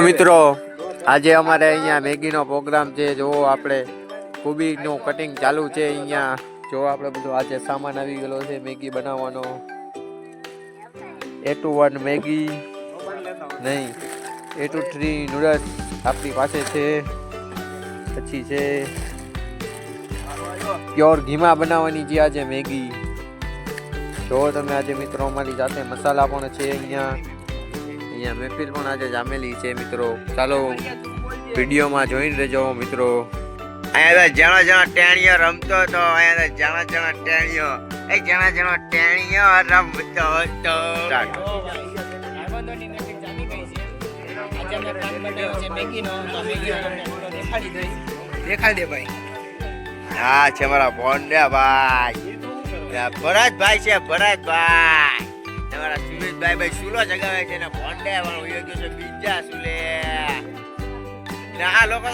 મિત્રો આજે અમારે અહીંયા મેગીનો પ્રોગ્રામ છે. જો આપણે કોબીનું કટિંગ ચાલુ છે અહીંયા. જો આપણે બધું આજે સામાન આવી ગયેલો છે મેગી બનાવવાનો. A21 મેગી નહીં, A23 નૂડલ્સ આપણી પાસે છે. પછી છે પ્યોર ઘીમાં બનાવવાની છે આજે મેગી. જો તમે આજે મિત્રો અમારી સાથે મસાલા પણ છે અહીંયા મહેફિલ પણ આજે જામેલી છે મિત્રો. ચાલો વિડીયોમાં જોઈને રહેજો મિત્રો. અહીંયા જણા જણા ટેણીઓ રમતો હતો. અહીંયા જણા જણા ટેણીઓ રમતો હતો. દેખાડી દે ભાઈ. હા છે મારા બોન્ડે ભાઈ, ભરતભાઈ છે. ભરતભાઈ તમારા સુરેશભાઈ ભાઈ સુલો જગાવે છે ને બોન્ડે વાળો યોગ્ય છે બીજા સુલે. આ લોકો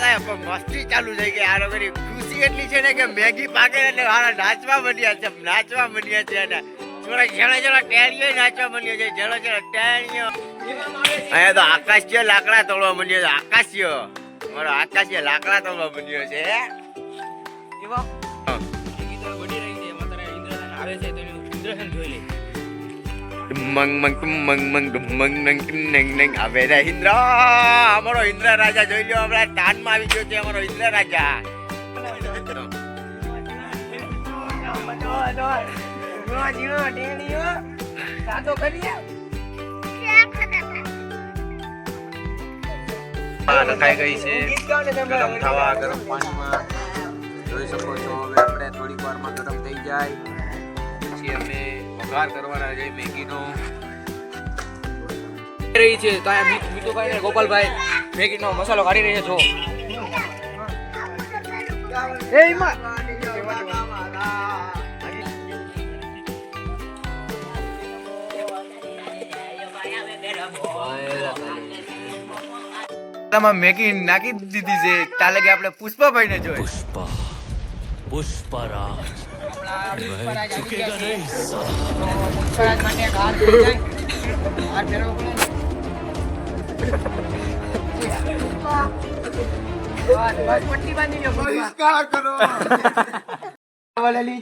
મસ્તી ચાલુ થઈ ગઈ. આ લોકોની ખુશી એટલી છે ને કે મેગી પાકે એટલે હારા નાચવા માંડ્યા છે. અને જણા જણા ટેણીઓ નાચવા માંડ્યો છે. જણા જણા ટેણીઓ. અહીંયા તો આકાશીય લાકડા તોડવા માંડ્યો છે. મારો આકાશીય લાકડા તોડવા માંડ્યો છે. અમારો ઇન્દ્ર રાજા જોઈ લો. હમણાં તાનમાં આવી ગયો છે અમારો ઇન્દ્ર રાજા. નખાઈ ગઈ છે ગરમ થવા. ગરમ પાણીમાં જોઈ શકો છો. હવે આપણે થોડીક વારમાં ગરમ થઈ જાય પછી અમે વઘાર કરવાના છે મેગીનો. રહી છે તો મીઠુભાઈ ને ગોપાલભાઈ મેગીનો મસાલો કાઢી રહ્યા છો. મેગી નાખી દીધી છે. તાલે કે આપણે પુષ્પાભાઈ ને જોઈ. પુષ્પરાજ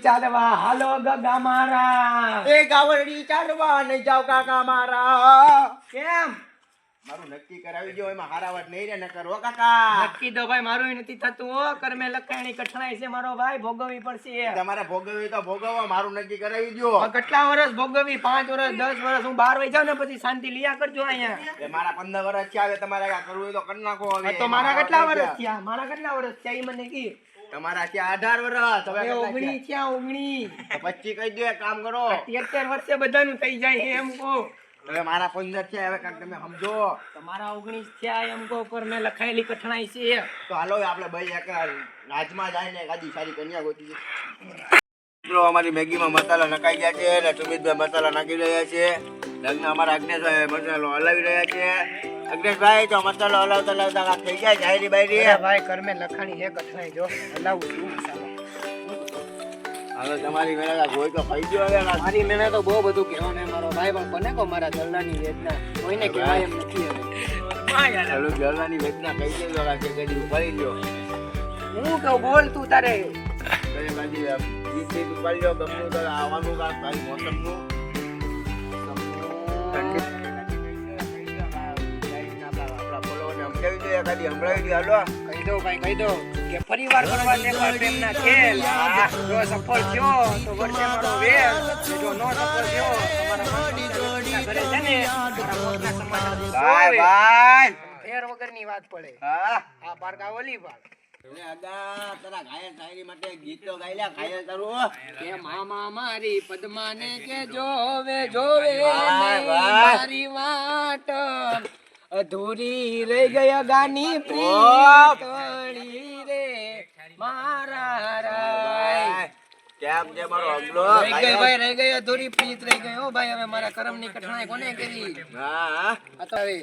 ચાલવા હાલો ગગા મારા. એ ગાવડી ચાલવા નહીં જાવ કાકા મારા. કેમ મારું નક્કી કરાવી જો. એમાં હારાવટ નહીં રે ન કરો કાકા. નક્કી તો ભાઈ મારું નથી થતું હો. કરમે લખાણી કઠણાઈ છે મારો ભાઈ. ભોગવવી પડશે. તમારે ભોગવવી તો ભોગવો. મારું નક્કી કરાવી દો. કેટલા વર્ષ ભોગવવી? 5 વર્ષ 10 વર્ષ? હું 12 વઈ જાઉં ને પછી શાંતિ લીયા કરજો. અહીંયા મારા 15 વર્ષ થયા. હવે તમારે આ કરવું હોય તો કરી નાખો. હવે તો મારા કેટલા વર્ષ થયા? મારા કેટલા વર્ષ થયા એ મને કી. તમારા ત્યાં 18 વર્ષ. હવે 19 થયા. 19 25 કહી દો. એક કામ કરો 73 વર્ષે બધાનું થઈ જાય એમ કહો. હવે મારા 15 થયા. હવે કાંઈક તમે સમજો. તમારા 19 થયા એમ કહો. પર મેં લખાયેલી કઠણાઈ છે. તો હાલો આપણે ભાઈ એક રાજમાં જાય ને ગાદી સારી કન્યા ગોતી છે. મિત્રો અમારી મેગીમાં મસાલા નખાઈ ગયા છે અને સુમિતભાઈ મસાલા નાખી રહ્યા છે. લગ્ન અમારા અગ્નેશભાઈ મસાલો હલાવી રહ્યા છે. અગ્નેશભાઈ તો મસાલો હલાવતા હલાવતા થઈ જાય જાયરી બાયરી. ભાઈ કરમે લખાણી હે કઠણાઈ જો હલાવું છું મસાલો. હવે તમારી મહેનત કોઈ તો ખાઈ ગયો. હવે મારી મહેનત તો બહુ બધું કહેવાનું મારો ભાઈ. પણ કોને કહો મારા જલ્લાની વેદના કોઈને કહેવાય એમ નથી. હવે જલ્લાની વેદના કહી દેજો. કે કદી ઉપાડી લ્યો. હું કહું બોલ તું તારે. ગીત ઉપાડી લો. ગમનું તો આવવાનું તારી મોસમનું. કહી દો ભાઈ કહી દો કે પરિવાર કરવા દેખવા પ્રેમના ખેલ. જો સફળ થયો તો વર્ષે મારો વેલ. જો નો સફળ થયો તમારા ઘરે છે ને ભાઈ ભાઈ ફેર વગરની વાત પડે. હા આ પારકા ઓલી પાર. તારા ઘાયલ શાયરી માટે ગીતો ગાયલા ઘાયલ કરું કે મામા મારી પદ્માને કે જોવે જોવે મારી વાટ અધૂરી રહી ગયા ગાની પ્રીતળી રે મારા રાય. કેમ છે મારો અગલો? રહી ગઈ ભાઈ રહી ગઈ અધૂરી પ્રીત રહી ગઈ. હો ભાઈ હવે મારા કરમની કઠણાઈ કોને કરી? હા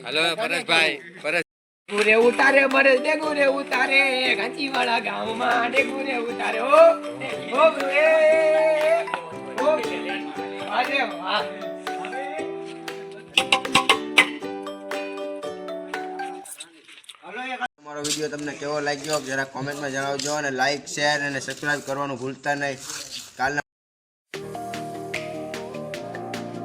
હાલો પરેશભાઈ. પરેશ ગુરે ઉતારે મરે દે ગુરે ઉતારે ગાંચી વાળા ગામમાં દે ગુરે ઉતારે. ઓ ગુરે ઓ અરે વાહ. વિડીયો તમને કેવો લાગ્યો જરા કોમેન્ટમાં જણાવજો અને લાઇક શેર અને સબસ્ક્રાઈબ કરવાનું ભૂલતા નહીં. કાલના